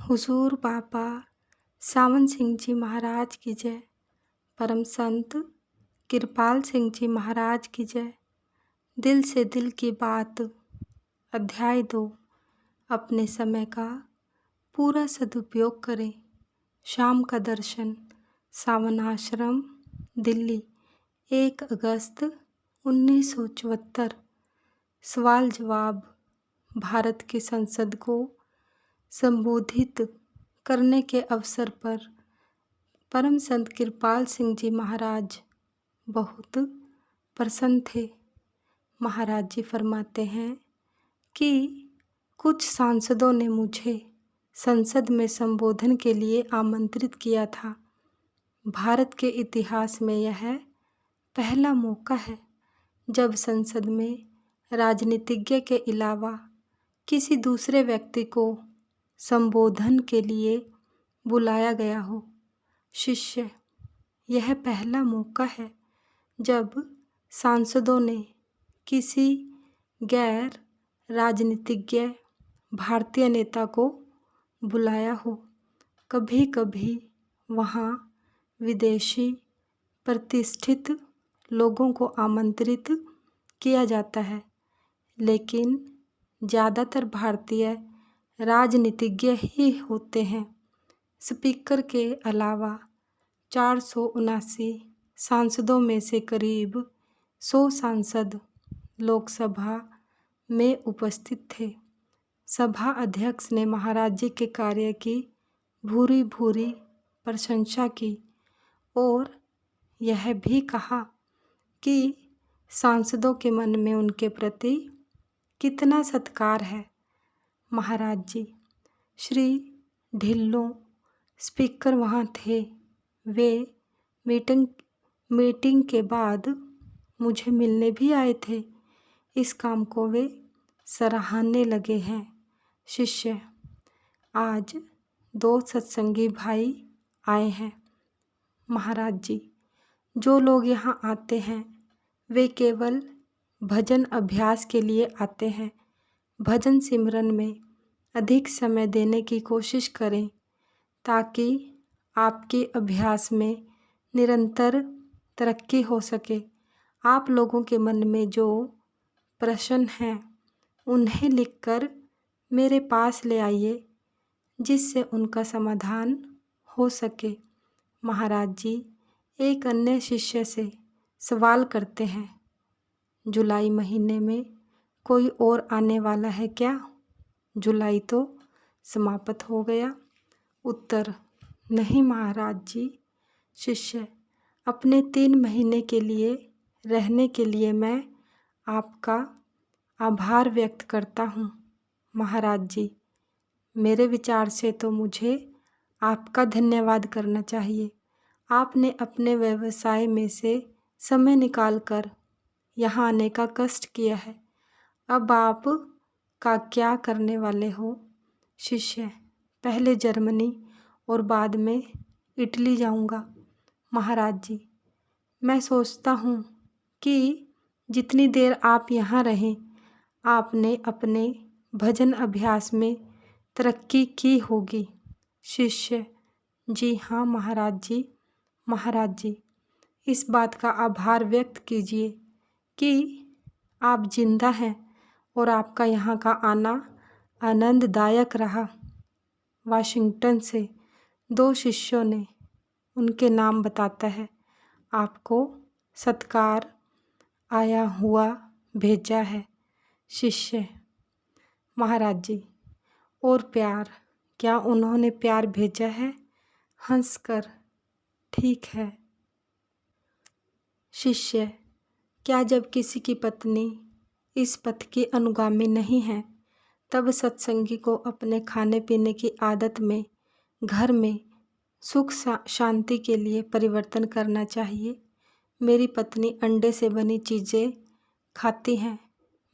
हुजूर बाबा सावन सिंह जी महाराज की जय। परम संत कृपाल सिंह जी महाराज की जय। दिल से दिल की बात अध्याय 2। अपने समय का पूरा सदुपयोग करें। शाम का दर्शन सावन आश्रम दिल्ली 1 अगस्त 1974। सवाल जवाब। भारत की संसद को संबोधित करने के अवसर पर परम संत कृपाल सिंह जी महाराज बहुत प्रसन्न थे। महाराज जी फरमाते हैं कि कुछ सांसदों ने मुझे संसद में संबोधन के लिए आमंत्रित किया था। भारत के इतिहास में यह पहला मौका है जब संसद में राजनीतिज्ञ के अलावा किसी दूसरे व्यक्ति को संबोधन के लिए बुलाया गया हो। शिष्य, यह पहला मौका है जब सांसदों ने किसी गैर राजनीतिज्ञ भारतीय नेता को बुलाया हो। कभी कभी वहाँ विदेशी प्रतिष्ठित लोगों को आमंत्रित किया जाता है, लेकिन ज़्यादातर भारतीय राजनीतिज्ञ ही होते हैं। स्पीकर के अलावा 479 सांसदों में से करीब 100 सांसद लोकसभा में उपस्थित थे। सभा अध्यक्ष ने महाराज जी के कार्य की भूरी भूरी प्रशंसा की और यह भी कहा कि सांसदों के मन में उनके प्रति कितना सत्कार है। महाराज जी श्री ढिल्लों स्पीकर वहाँ थे। वे मीटिंग के बाद मुझे मिलने भी आए थे। इस काम को वे सराहने लगे हैं। शिष्य, आज 2 सत्संगी भाई आए हैं। महाराज जी, जो लोग यहाँ आते हैं वे केवल भजन अभ्यास के लिए आते हैं। भजन सिमरन में अधिक समय देने की कोशिश करें ताकि आपके अभ्यास में निरंतर तरक्की हो सके। आप लोगों के मन में जो प्रश्न हैं उन्हें लिखकर मेरे पास ले आइए जिससे उनका समाधान हो सके। महाराज जी एक अन्य शिष्य से सवाल करते हैं, जुलाई महीने में कोई और आने वाला है क्या? जुलाई तो समाप्त हो गया। उत्तर, नहीं महाराज जी। शिष्य, अपने 3 महीने के लिए रहने के लिए मैं आपका आभार व्यक्त करता हूँ। महाराज जी, मेरे विचार से तो मुझे आपका धन्यवाद करना चाहिए। आपने अपने व्यवसाय में से समय निकालकर यहाँ आने का कष्ट किया है। अब आप का क्या करने वाले हो? शिष्य, पहले जर्मनी और बाद में इटली जाऊंगा। महाराज जी, मैं सोचता हूँ कि जितनी देर आप यहाँ रहें आपने अपने भजन अभ्यास में तरक्की की होगी। शिष्य, जी हाँ महाराज जी। महाराज जी, इस बात का आभार व्यक्त कीजिए कि आप जिंदा हैं और आपका यहाँ का आना आनंददायक रहा। वाशिंगटन से 2 शिष्यों ने उनके नाम बताता है आपको सत्कार आया हुआ भेजा है। शिष्य, महाराज जी, और प्यार, क्या उन्होंने प्यार भेजा है? हंसकर, ठीक है। शिष्य, क्या जब किसी की पत्नी इस पथ की अनुगामी नहीं है तब सत्संगी को अपने खाने पीने की आदत में घर में सुख शांति के लिए परिवर्तन करना चाहिए। मेरी पत्नी अंडे से बनी चीज़ें खाती हैं।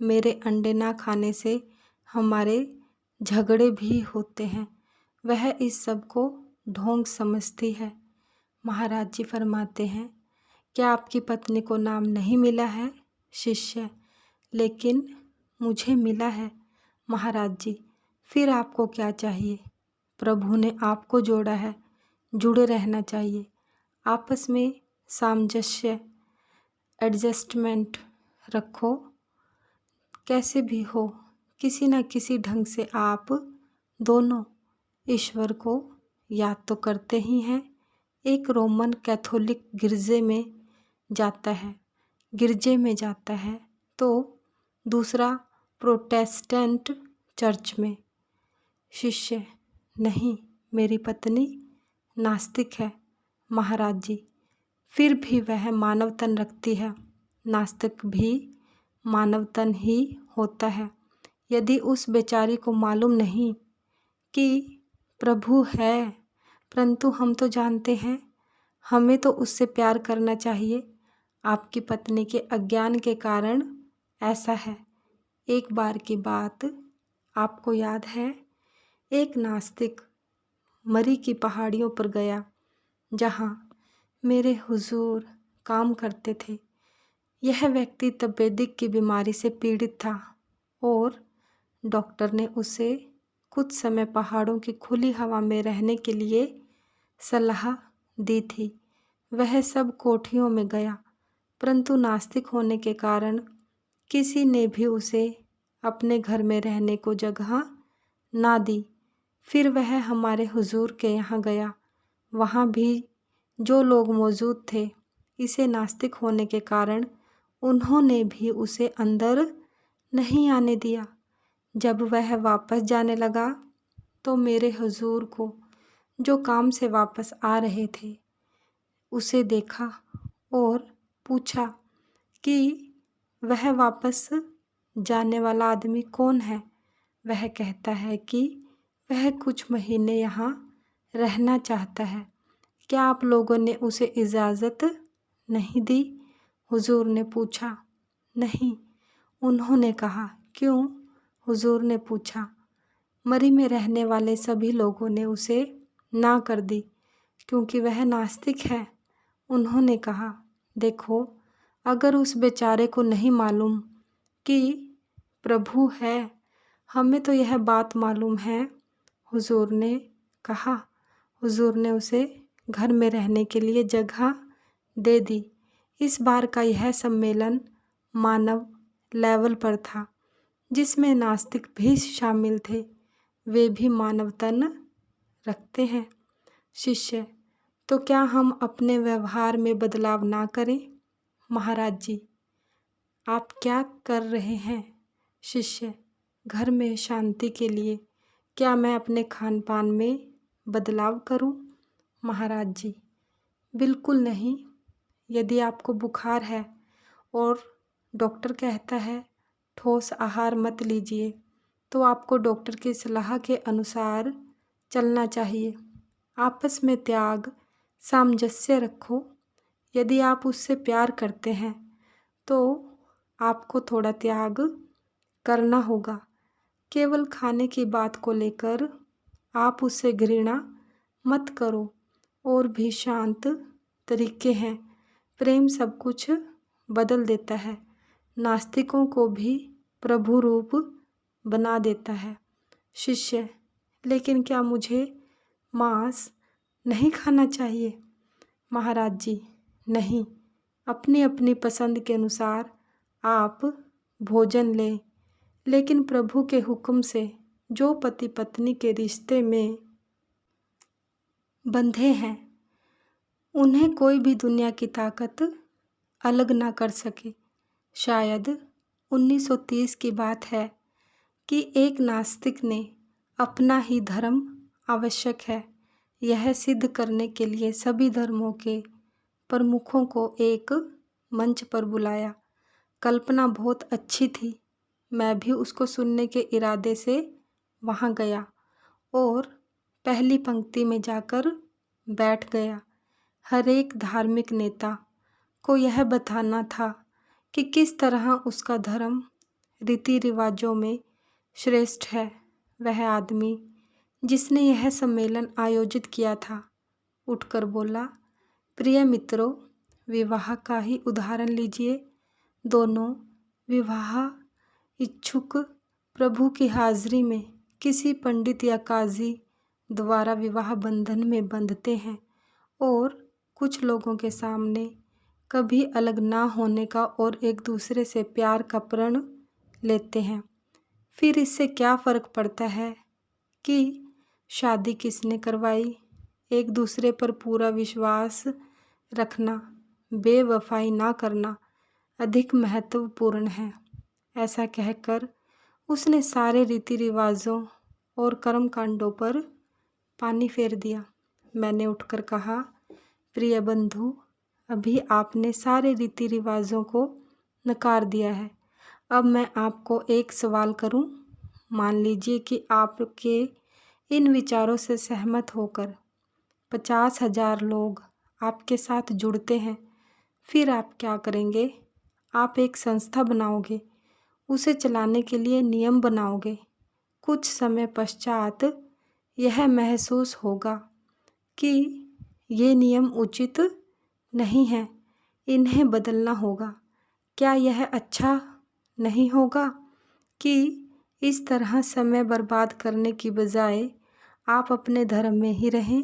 मेरे अंडे ना खाने से हमारे झगड़े भी होते हैं। वह इस सब को ढोंग समझती है। महाराज जी फरमाते हैं, क्या आपकी पत्नी को नाम नहीं मिला है? शिष्य, लेकिन मुझे मिला है। महाराज जी, फिर आपको क्या चाहिए? प्रभु ने आपको जोड़ा है, जुड़े रहना चाहिए। आपस में सामंजस्य, एडजस्टमेंट रखो। कैसे भी हो, किसी न किसी ढंग से आप दोनों ईश्वर को याद तो करते ही हैं। एक रोमन कैथोलिक गिरजे में जाता है तो दूसरा प्रोटेस्टेंट चर्च में। शिष्य: नहीं, मेरी पत्नी नास्तिक है महाराज जी। फिर भी वह मानव तन रखती है। नास्तिक भी मानव तन ही होता है। यदि उस बेचारी को मालूम नहीं कि प्रभु है, परंतु हम तो जानते हैं, हमें तो उससे प्यार करना चाहिए। आपकी पत्नी के अज्ञान के कारण ऐसा है। एक बार की बात आपको याद है, एक नास्तिक मरी की पहाड़ियों पर गया, जहाँ मेरे हुजूर काम करते थे। यह व्यक्ति तपेदिक की बीमारी से पीड़ित था और डॉक्टर ने उसे कुछ समय पहाड़ों की खुली हवा में रहने के लिए सलाह दी थी। वह सब कोठियों में गया, परंतु नास्तिक होने के कारण किसी ने भी उसे अपने घर में रहने को जगह ना दी। फिर वह हमारे हुजूर के यहाँ गया। वहाँ भी जो लोग मौजूद थे, इसे नास्तिक होने के कारण उन्होंने भी उसे अंदर नहीं आने दिया। जब वह वापस जाने लगा तो मेरे हुजूर को, जो काम से वापस आ रहे थे, उसे देखा और पूछा कि वह वापस जाने वाला आदमी कौन है। वह कहता है कि वह कुछ महीने यहाँ रहना चाहता है। क्या आप लोगों ने उसे इजाज़त नहीं दी? हुजूर ने पूछा। नहीं, उन्होंने कहा। क्यों? हुजूर ने पूछा। मरी में रहने वाले सभी लोगों ने उसे ना कर दी, क्योंकि वह नास्तिक है। उन्होंने कहा, देखो, अगर उस बेचारे को नहीं मालूम कि प्रभु है, हमें तो यह बात मालूम है। हुजूर ने कहा। हुजूर ने उसे घर में रहने के लिए जगह दे दी। इस बार का यह सम्मेलन मानव लेवल पर था, जिसमें नास्तिक भी शामिल थे। वे भी मानव तन रखते हैं। शिष्य: तो क्या हम अपने व्यवहार में बदलाव ना करें? महाराज जी, आप क्या कर रहे हैं? शिष्य: घर में शांति के लिए क्या मैं अपने खान पान में बदलाव करूं? महाराज जी, बिल्कुल नहीं। यदि आपको बुखार है और डॉक्टर कहता है ठोस आहार मत लीजिए, तो आपको डॉक्टर की सलाह के अनुसार चलना चाहिए। आपस में त्याग, सामंजस्य रखो। यदि आप उससे प्यार करते हैं तो आपको थोड़ा त्याग करना होगा। केवल खाने की बात को लेकर आप उससे घृणा मत करो। और भी शांत तरीके हैं। प्रेम सब कुछ बदल देता है। नास्तिकों को भी प्रभु रूप बना देता है। शिष्य: लेकिन क्या मुझे मांस नहीं खाना चाहिए? महाराज जी, नहीं। अपनी अपनी पसंद के अनुसार आप भोजन लें, लेकिन प्रभु के हुक्म से जो पति पत्नी के रिश्ते में बंधे हैं, उन्हें कोई भी दुनिया की ताकत अलग ना कर सके। शायद 1930 की बात है कि एक नास्तिक ने अपना ही धर्म आवश्यक है, यह सिद्ध करने के लिए सभी धर्मों के प्रमुखों को एक मंच पर बुलाया। कल्पना बहुत अच्छी थी। मैं भी उसको सुनने के इरादे से वहाँ गया और पहली पंक्ति में जाकर बैठ गया। हर एक धार्मिक नेता को यह बताना था कि किस तरह उसका धर्म रीति रिवाजों में श्रेष्ठ है। वह आदमी जिसने यह सम्मेलन आयोजित किया था उठकर बोला, प्रिय मित्रों, विवाह का ही उदाहरण लीजिए। दोनों विवाह इच्छुक प्रभु की हाजिरी में किसी पंडित या काजी द्वारा विवाह बंधन में बंधते हैं और कुछ लोगों के सामने कभी अलग ना होने का और एक दूसरे से प्यार का प्रण लेते हैं। फिर इससे क्या फ़र्क पड़ता है कि शादी किसने करवाई। एक दूसरे पर पूरा विश्वास रखना, बेवफाई ना करना अधिक महत्वपूर्ण है। ऐसा कहकर उसने सारे रीति रिवाजों और कर्मकांडों पर पानी फेर दिया। मैंने उठकर कहा, प्रिय बंधु, अभी आपने सारे रीति रिवाजों को नकार दिया है। अब मैं आपको एक सवाल करूं। मान लीजिए कि आपके इन विचारों से सहमत होकर 50,000 लोग आपके साथ जुड़ते हैं, फिर आप क्या करेंगे? आप एक संस्था बनाओगे, उसे चलाने के लिए नियम बनाओगे। कुछ समय पश्चात यह महसूस होगा कि ये नियम उचित नहीं हैं, इन्हें बदलना होगा। क्या यह अच्छा नहीं होगा कि इस तरह समय बर्बाद करने की बजाय आप अपने धर्म में ही रहें,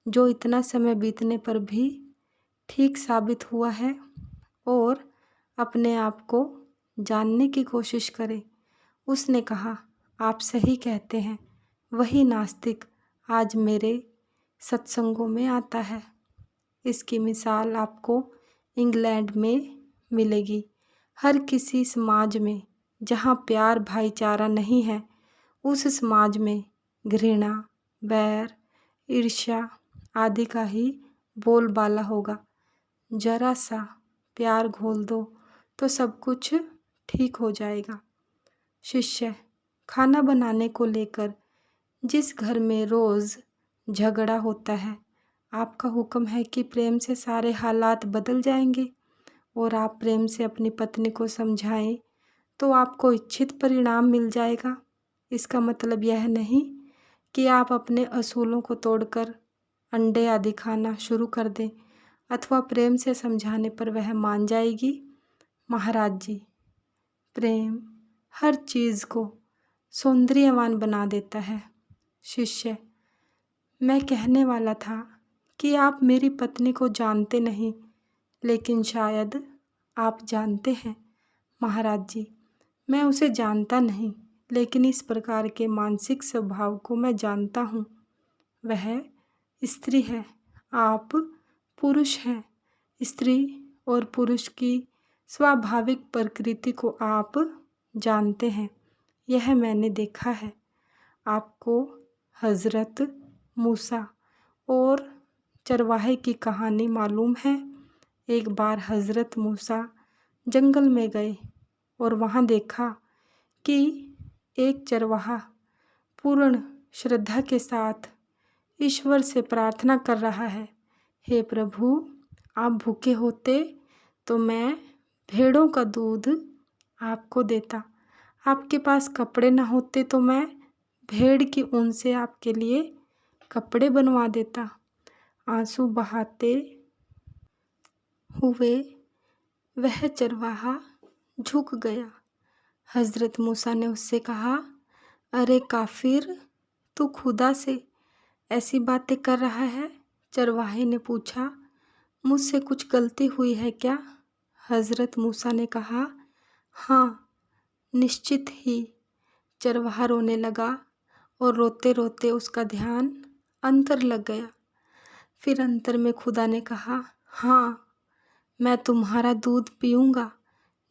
जो इतना समय बीतने पर भी ठीक साबित हुआ है, और अपने आप को जानने की कोशिश करें। उसने कहा, आप सही कहते हैं। वही नास्तिक आज मेरे सत्संगों में आता है। इसकी मिसाल आपको इंग्लैंड में मिलेगी। हर किसी समाज में जहाँ प्यार भाईचारा नहीं है, उस समाज में घृणा, बैर, ईर्ष्या आदि का ही बोलबाला होगा। जरा सा प्यार घोल दो तो सब कुछ ठीक हो जाएगा। शिष्य, खाना बनाने को लेकर जिस घर में रोज़ झगड़ा होता है, आपका हुक्म है कि प्रेम से सारे हालात बदल जाएंगे और आप प्रेम से अपनी पत्नी को समझाएं तो आपको इच्छित परिणाम मिल जाएगा। इसका मतलब यह नहीं कि आप अपने असूलों को तोड़कर अंडे आदि खाना शुरू कर दें अथवा प्रेम से समझाने पर वह मान जाएगी। महाराज जी, प्रेम हर चीज़ को सौंदर्यवान बना देता है। शिष्य, मैं कहने वाला था कि आप मेरी पत्नी को जानते नहीं, लेकिन शायद आप जानते हैं। महाराज जी, मैं उसे जानता नहीं, लेकिन इस प्रकार के मानसिक स्वभाव को मैं जानता हूँ। वह स्त्री है, आप पुरुष हैं। स्त्री और पुरुष की स्वाभाविक प्रकृति को आप जानते हैं, यह मैंने देखा है। आपको हज़रत मूसा और चरवाहे की कहानी मालूम है। एक बार हज़रत मूसा जंगल में गए और वहाँ देखा कि एक चरवाहा पूर्ण श्रद्धा के साथ ईश्वर से प्रार्थना कर रहा है, हे प्रभु, आप भूखे होते तो मैं भेड़ों का दूध आपको देता। आपके पास कपड़े न होते तो मैं भेड़ की ऊन से आपके लिए कपड़े बनवा देता। आंसू बहाते हुए वह चरवाहा झुक गया। हज़रत मूसा ने उससे कहा, अरे काफिर, तू खुदा से ऐसी बातें कर रहा है? चरवाहे ने पूछा, मुझसे कुछ गलती हुई है क्या? हज़रत मूसा ने कहा, हाँ, निश्चित ही। चरवाहा रोने लगा और रोते रोते उसका ध्यान अंतर लग गया। फिर अंतर में खुदा ने कहा, हाँ, मैं तुम्हारा दूध पीऊँगा।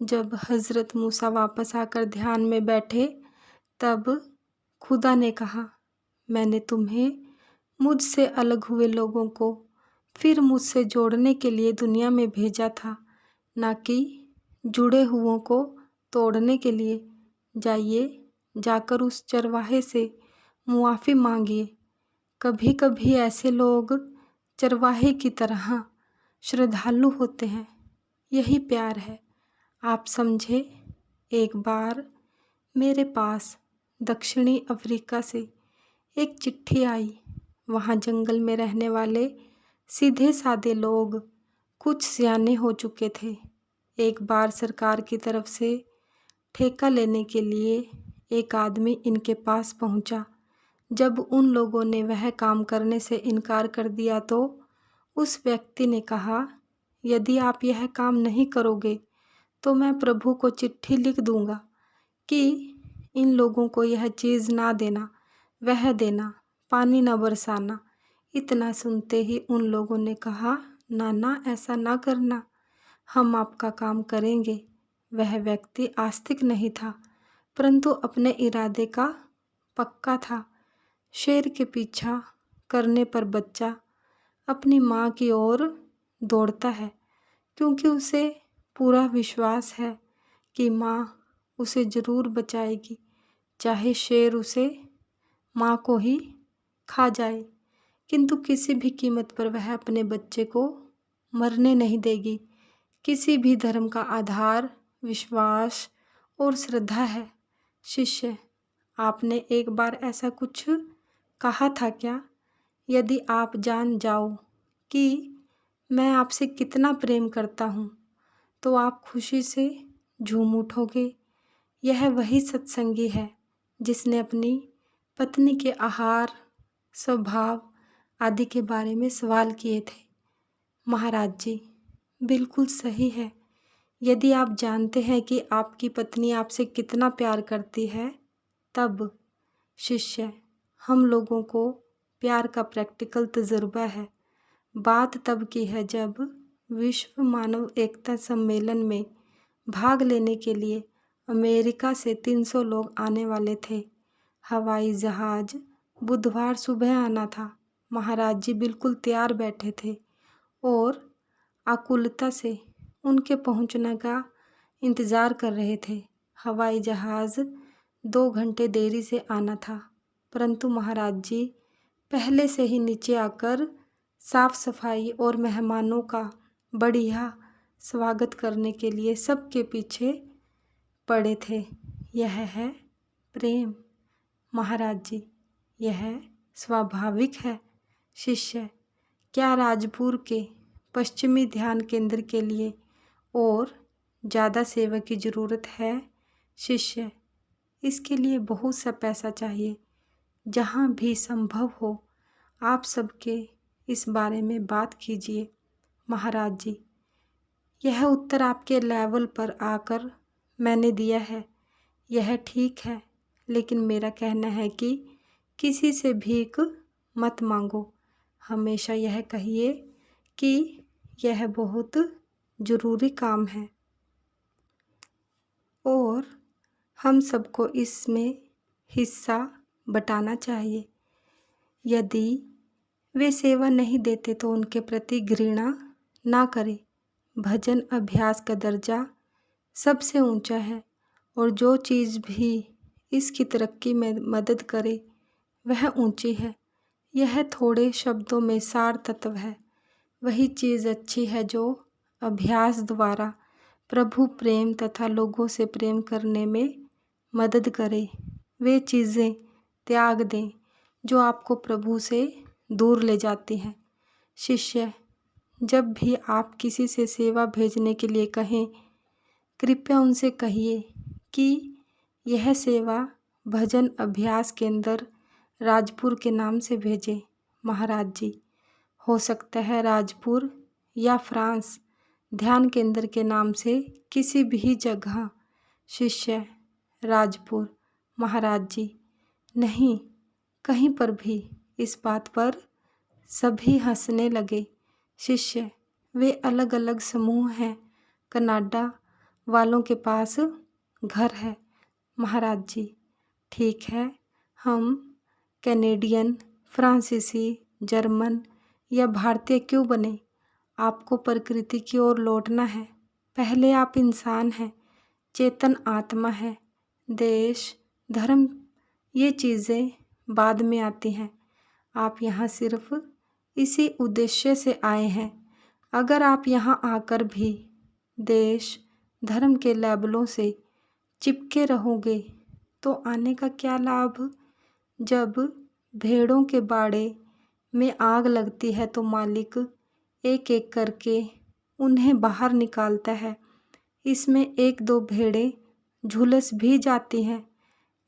जब हज़रत मूसा वापस आकर ध्यान में बैठे, तब खुदा ने कहा, मैंने तुम्हें मुझसे अलग हुए लोगों को फिर मुझसे जोड़ने के लिए दुनिया में भेजा था, ना कि जुड़े हुओं को तोड़ने के लिए। जाइए, जाकर उस चरवाहे से मुआफ़ी मांगिए। कभी कभी ऐसे लोग चरवाहे की तरह श्रद्धालु होते हैं, यही प्यार है। आप समझे? एक बार मेरे पास दक्षिणी अफ्रीका से एक चिट्ठी आई। वहाँ जंगल में रहने वाले सीधे साधे लोग कुछ सियाने हो चुके थे। एक बार सरकार की तरफ से ठेका लेने के लिए एक आदमी इनके पास पहुँचा, जब उन लोगों ने वह काम करने से इनकार कर दिया तो उस व्यक्ति ने कहा, यदि आप यह काम नहीं करोगे तो मैं प्रभु को चिट्ठी लिख दूंगा कि इन लोगों को यह चीज़ ना देना, वह देना, पानी न बरसाना। इतना सुनते ही उन लोगों ने कहा, ना ना, ऐसा ना करना, हम आपका काम करेंगे। वह व्यक्ति आस्तिक नहीं था, परंतु अपने इरादे का पक्का था। शेर के पीछा करने पर बच्चा अपनी माँ की ओर दौड़ता है, क्योंकि उसे पूरा विश्वास है कि माँ उसे ज़रूर बचाएगी, चाहे शेर उसे, माँ को ही खा जाए। किंतु किसी भी कीमत पर वह अपने बच्चे को मरने नहीं देगी। किसी भी धर्म का आधार विश्वास और श्रद्धा है। शिष्य, आपने एक बार ऐसा कुछ कहा था क्या? यदि आप जान जाओ कि मैं आपसे कितना प्रेम करता हूँ, तो आप खुशी से झूम उठोगे। यह वही सत्संगी है जिसने अपनी पत्नी के आहार, स्वभाव आदि के बारे में सवाल किए थे। महाराज जी, बिल्कुल सही है। यदि आप जानते हैं कि आपकी पत्नी आपसे कितना प्यार करती है, तब। शिष्य, हम लोगों को प्यार का प्रैक्टिकल तजुर्बा है। बात तब की है जब विश्व मानव एकता सम्मेलन में भाग लेने के लिए अमेरिका से 300 लोग आने वाले थे। हवाई जहाज बुधवार सुबह आना था। महाराज जी बिल्कुल तैयार बैठे थे और आकुलता से उनके पहुंचने का इंतज़ार कर रहे थे। हवाई जहाज़ 2 घंटे देरी से आना था, परंतु महाराज जी पहले से ही नीचे आकर साफ सफाई और मेहमानों का बढ़िया स्वागत करने के लिए सबके पीछे पड़े थे। यह है प्रेम। महाराज जी, यह स्वाभाविक है। शिष्य, क्या राजपुर के पश्चिमी ध्यान केंद्र के लिए और ज़्यादा सेवा की ज़रूरत है? शिष्य, इसके लिए बहुत सा पैसा चाहिए। जहाँ भी संभव हो आप सबके इस बारे में बात कीजिए। महाराज जी, यह उत्तर आपके लेवल पर आकर मैंने दिया है, यह ठीक है, लेकिन मेरा कहना है कि किसी से भीख मत मांगो। हमेशा यह कहिए कि यह बहुत ज़रूरी काम है और हम सबको इसमें हिस्सा बटाना चाहिए। यदि वे सेवा नहीं देते तो उनके प्रति घृणा ना करें। भजन अभ्यास का दर्जा सबसे ऊंचा है और जो चीज़ भी इसकी तरक्की में मदद करे वह ऊंची है। यह थोड़े शब्दों में सार तत्व है। वही चीज़ अच्छी है जो अभ्यास द्वारा प्रभु प्रेम तथा लोगों से प्रेम करने में मदद करे। वे चीज़ें त्याग दें जो आपको प्रभु से दूर ले जाती हैं। शिष्य, जब भी आप किसी से सेवा भेजने के लिए कहें, कृपया उनसे कहिए कि यह सेवा भजन अभ्यास केंद्र राजपुर के नाम से भेजें। महाराज जी, हो सकता है राजपुर या फ्रांस ध्यान केंद्र के नाम से किसी भी जगह। शिष्य, राजपुर। महाराज जी, नहीं, कहीं पर भी। इस बात पर सभी हंसने लगे। शिष्य, वे अलग अलग समूह हैं। कनाडा वालों के पास घर है। महाराज जी, ठीक है, हम कैनेडियन, फ्रांसीसी, जर्मन या भारतीय क्यों बने? आपको प्रकृति की ओर लौटना है। पहले आप इंसान हैं, चेतन आत्मा है। देश, धर्म, ये चीज़ें बाद में आती हैं। आप यहाँ सिर्फ इसी उद्देश्य से आए हैं। अगर आप यहाँ आकर भी देश, धर्म के लेबलों से चिपके रहोगे तो आने का क्या लाभ? जब भेड़ों के बाड़े में आग लगती है तो मालिक एक एक करके उन्हें बाहर निकालता है। इसमें 1-2 भेड़ें झुलस भी जाती हैं।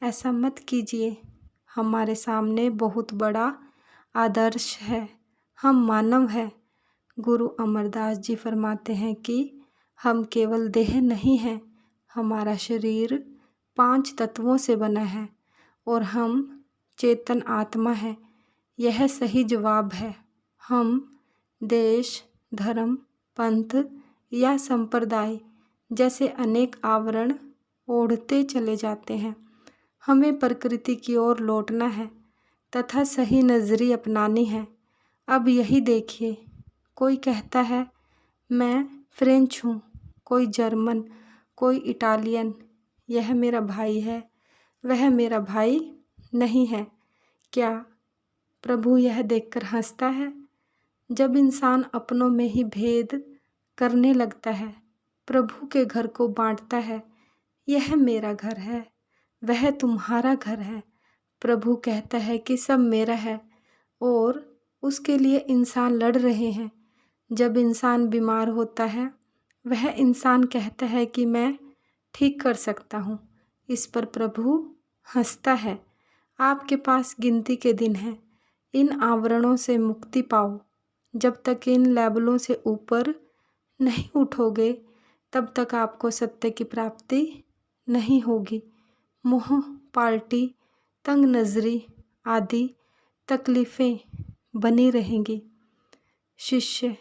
ऐसा मत कीजिए। हमारे सामने बहुत बड़ा आदर्श है। हम मानव हैं। गुरु अमरदास जी फरमाते हैं कि हम केवल देह नहीं हैं, हमारा शरीर 5 तत्वों से बना है और हम चेतन आत्मा है। यह सही जवाब है। हम देश, धर्म, पंथ या संप्रदाय जैसे अनेक आवरण ओढ़ते चले जाते हैं। हमें प्रकृति की ओर लौटना है तथा सही नजरी अपनानी है। अब यही देखिए, कोई कहता है मैं फ्रेंच हूँ, कोई जर्मन, कोई इटालियन। यह मेरा भाई है, वह मेरा भाई नहीं है। क्या प्रभु यह देखकर हंसता है? जब इंसान अपनों में ही भेद करने लगता है, प्रभु के घर को बांटता है, यह मेरा घर है, वह तुम्हारा घर है। प्रभु कहता है कि सब मेरा है और उसके लिए इंसान लड़ रहे हैं। जब इंसान बीमार होता है, वह इंसान कहता है कि मैं ठीक कर सकता हूँ। इस पर प्रभु हंसता है। आपके पास गिनती के दिन हैं। इन आवरणों से मुक्ति पाओ। जब तक इन लेबलों से ऊपर नहीं उठोगे, तब तक आपको सत्य की प्राप्ति नहीं होगी। मोह, पार्टी, तंग नजरी आदि तकलीफ़ें बनी रहेंगी। शिष्य,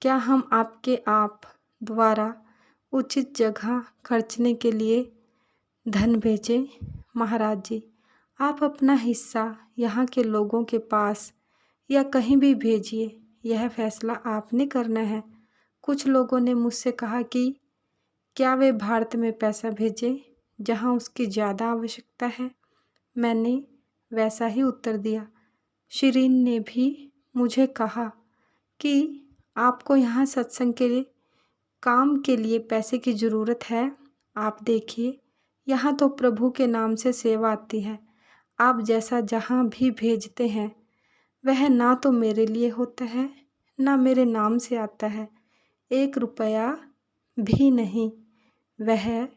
क्या हम आपके आप द्वारा उचित जगह खर्चने के लिए धन भेजें? महाराज जी, आप अपना हिस्सा यहाँ के लोगों के पास या कहीं भी भेजिए, यह फैसला आपने करना है। कुछ लोगों ने मुझसे कहा कि क्या वे भारत में पैसा भेजें जहाँ उसकी ज़्यादा आवश्यकता है। मैंने वैसा ही उत्तर दिया। शिरीन ने भी मुझे कहा कि आपको यहाँ सत्संग के लिए काम के लिए पैसे की ज़रूरत है। आप देखिए, यहाँ तो प्रभु के नाम से सेवा आती है। आप जैसा जहाँ भी भेजते हैं, वह ना तो मेरे लिए होता है, ना मेरे नाम से आता है। 1 रुपया भी नहीं। वह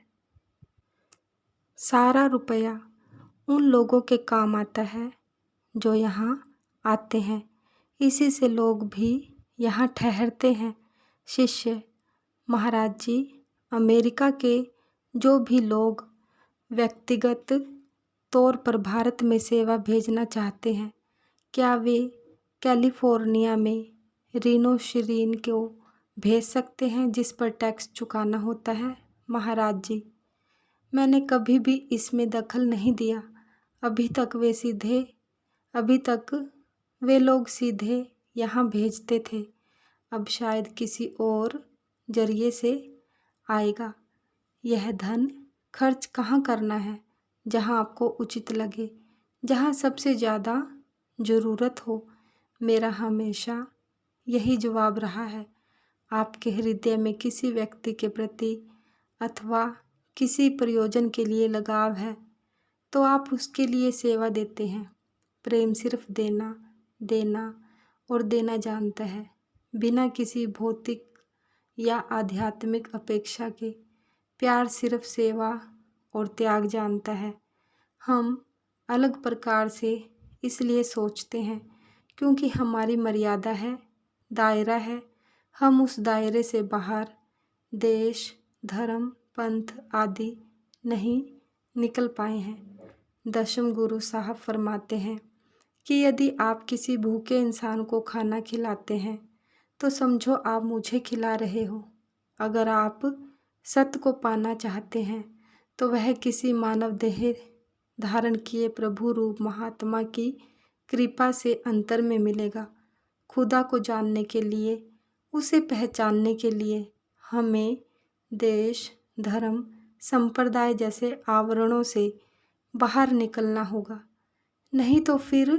सारा रुपया उन लोगों के काम आता है जो यहाँ आते हैं। इसी से लोग भी यहाँ ठहरते हैं। शिष्य, महाराज जी, अमेरिका के जो भी लोग व्यक्तिगत तौर पर भारत में सेवा भेजना चाहते हैं, क्या वे कैलिफोर्निया में रीनो शिरीन को भेज सकते हैं जिस पर टैक्स चुकाना होता है? महाराज जी, मैंने कभी भी इसमें दखल नहीं दिया। अभी तक वे लोग सीधे यहाँ भेजते थे। अब शायद किसी और जरिए से आएगा। यह धन खर्च कहाँ करना है? जहाँ आपको उचित लगे, जहाँ सबसे ज़्यादा ज़रूरत हो। मेरा हमेशा यही जवाब रहा है। आपके हृदय में किसी व्यक्ति के प्रति अथवा किसी प्रयोजन के लिए लगाव है तो आप उसके लिए सेवा देते हैं। प्रेम सिर्फ देना, देना और देना जानता है, बिना किसी भौतिक या आध्यात्मिक अपेक्षा के। प्यार सिर्फ सेवा और त्याग जानता है। हम अलग प्रकार से इसलिए सोचते हैं क्योंकि हमारी मर्यादा है, दायरा है। हम उस दायरे से बाहर देश, धर्म, पंथ आदि नहीं निकल पाए हैं। दशम गुरु साहब फरमाते हैं कि यदि आप किसी भूखे इंसान को खाना खिलाते हैं तो समझो आप मुझे खिला रहे हो। अगर आप सत्य को पाना चाहते हैं तो वह किसी मानव देह धारण किए प्रभु रूप महात्मा की कृपा से अंतर में मिलेगा। खुदा को जानने के लिए, उसे पहचानने के लिए हमें देश, धर्म, संप्रदाय जैसे आवरणों से बाहर निकलना होगा, नहीं तो फिर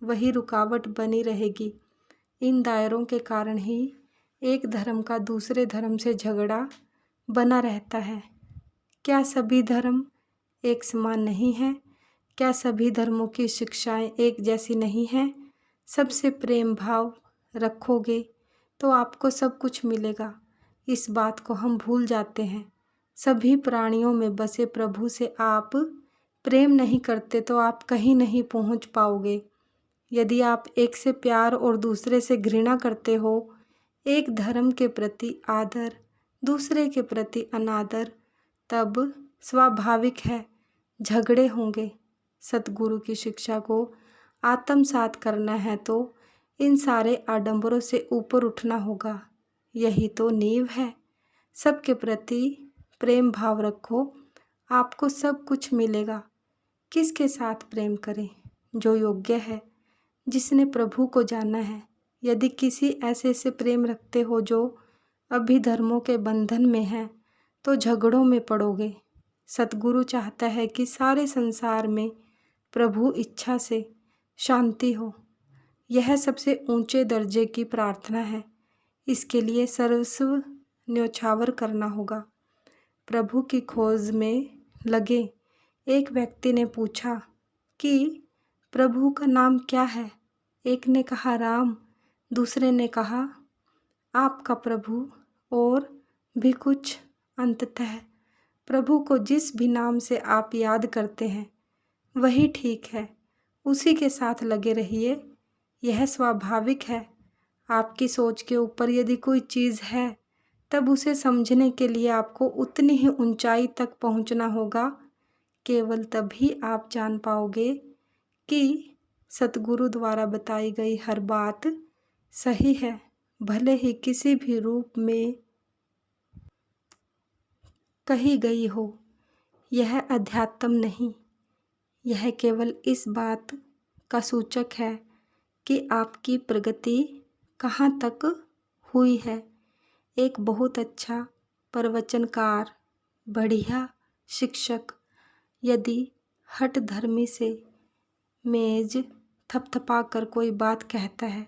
वही रुकावट बनी रहेगी। इन दायरों के कारण ही एक धर्म का दूसरे धर्म से झगड़ा बना रहता है। क्या सभी धर्म एक समान नहीं हैं? क्या सभी धर्मों की शिक्षाएं एक जैसी नहीं हैं? सबसे प्रेम भाव रखोगे तो आपको सब कुछ मिलेगा। इस बात को हम भूल जाते हैं। सभी प्राणियों में बसे प्रभु से आप प्रेम नहीं करते तो आप कहीं नहीं पहुंच पाओगे। यदि आप एक से प्यार और दूसरे से घृणा करते हो, एक धर्म के प्रति आदर, दूसरे के प्रति अनादर, तब स्वाभाविक है झगड़े होंगे। सतगुरु की शिक्षा को आत्मसात करना है तो इन सारे आडंबरों से ऊपर उठना होगा। यही तो नींव है। सबके प्रति प्रेम भाव रखो, आपको सब कुछ मिलेगा। किसके साथ प्रेम करें? जो योग्य है, जिसने प्रभु को जाना है। यदि किसी ऐसे से प्रेम रखते हो जो अभिधर्मों के बंधन में है, तो झगड़ों में पड़ोगे। सतगुरु चाहता है कि सारे संसार में प्रभु इच्छा से शांति हो। यह सबसे ऊंचे दर्जे की प्रार्थना है। इसके लिए सर्वस्व न्योछावर करना होगा। प्रभु की खोज में लगे एक व्यक्ति ने पूछा कि प्रभु का नाम क्या है? एक ने कहा राम, दूसरे ने कहा आपका प्रभु, और भी कुछ। अंततः प्रभु को जिस भी नाम से आप याद करते हैं वही ठीक है, उसी के साथ लगे रहिए। यह स्वाभाविक है। आपकी सोच के ऊपर यदि कोई चीज़ है, तब उसे समझने के लिए आपको उतनी ही ऊंचाई तक पहुंचना होगा। केवल तभी आप जान पाओगे कि सतगुरु द्वारा बताई गई हर बात सही है, भले ही किसी भी रूप में कही गई हो। यह अध्यात्म नहीं, यह केवल इस बात का सूचक है कि आपकी प्रगति कहाँ तक हुई है। एक बहुत अच्छा प्रवचनकार, बढ़िया शिक्षक यदि हठ धर्मी से मेज थपथपा कर कोई बात कहता है,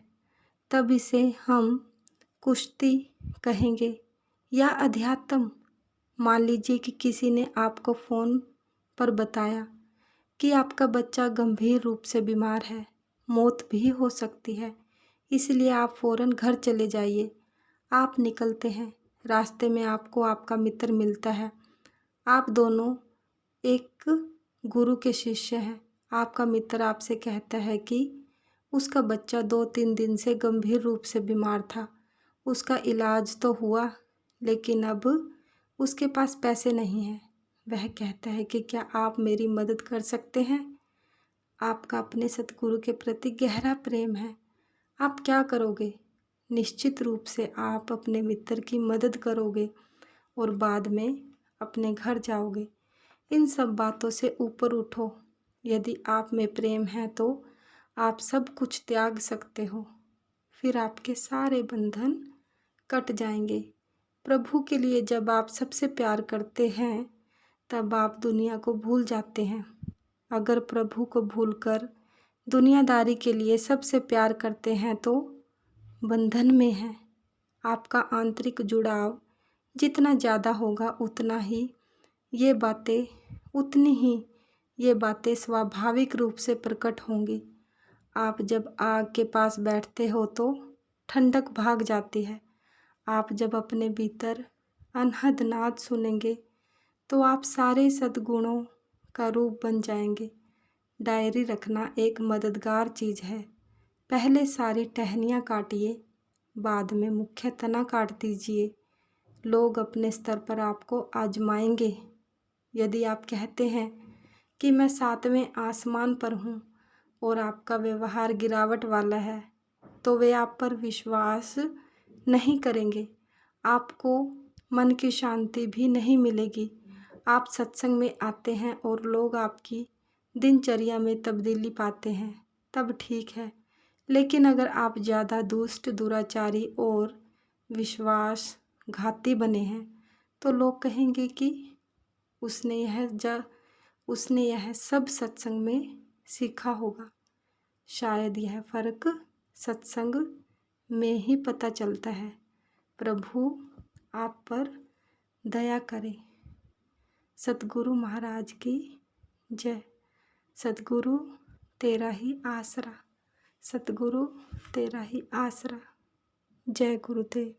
तब इसे हम कुश्ती कहेंगे या अध्यात्म। मान लीजिए कि किसी ने आपको फ़ोन पर बताया कि आपका बच्चा गंभीर रूप से बीमार है, मौत भी हो सकती है, इसलिए आप फ़ौरन घर चले जाइए। आप निकलते हैं, रास्ते में आपको आपका मित्र मिलता है। आप दोनों एक गुरु के शिष्य हैं। आपका मित्र आपसे कहता है कि उसका बच्चा 2-3 दिन से गंभीर रूप से बीमार था, उसका इलाज तो हुआ, लेकिन अब उसके पास पैसे नहीं हैं। वह कहता है कि क्या आप मेरी मदद कर सकते हैं? आपका अपने सतगुरु के प्रति गहरा प्रेम है। आप क्या करोगे? निश्चित रूप से आप अपने मित्र की मदद करोगे और बाद में अपने घर जाओगे। इन सब बातों से ऊपर उठो। यदि आप में प्रेम है तो आप सब कुछ त्याग सकते हो। फिर आपके सारे बंधन कट जाएंगे। प्रभु के लिए जब आप सबसे प्यार करते हैं, तब आप दुनिया को भूल जाते हैं। अगर प्रभु को भूलकर दुनियादारी के लिए सबसे प्यार करते हैं तो बंधन में हैं। आपका आंतरिक जुड़ाव जितना ज़्यादा होगा उतना ही ये बातें स्वाभाविक रूप से प्रकट होंगी। आप जब आग के पास बैठते हो तो ठंडक भाग जाती है। आप जब अपने भीतर अनहद नाद सुनेंगे तो आप सारे सद्गुणों का रूप बन जाएंगे। डायरी रखना एक मददगार चीज़ है। पहले सारी टहनियाँ काटिए, बाद में मुख्य तना काट दीजिए। लोग अपने स्तर पर आपको आजमाएंगे। यदि आप कहते हैं कि मैं 7वें आसमान पर हूँ और आपका व्यवहार गिरावट वाला है, तो वे आप पर विश्वास नहीं करेंगे। आपको मन की शांति भी नहीं मिलेगी। आप सत्संग में आते हैं और लोग आपकी दिनचर्या में तब्दीली पाते हैं, तब ठीक है। लेकिन अगर आप ज़्यादा दुष्ट, दुराचारी और विश्वासघाती बने हैं, तो लोग कहेंगे कि उसने यह सब सत्संग में सीखा होगा। शायद यह फ़र्क सत्संग में ही पता चलता है। प्रभु आप पर दया करे। सतगुरु महाराज की जय। सतगुरु तेरा ही आसरा, सतगुरु तेरा ही आसरा। जय गुरुदेव।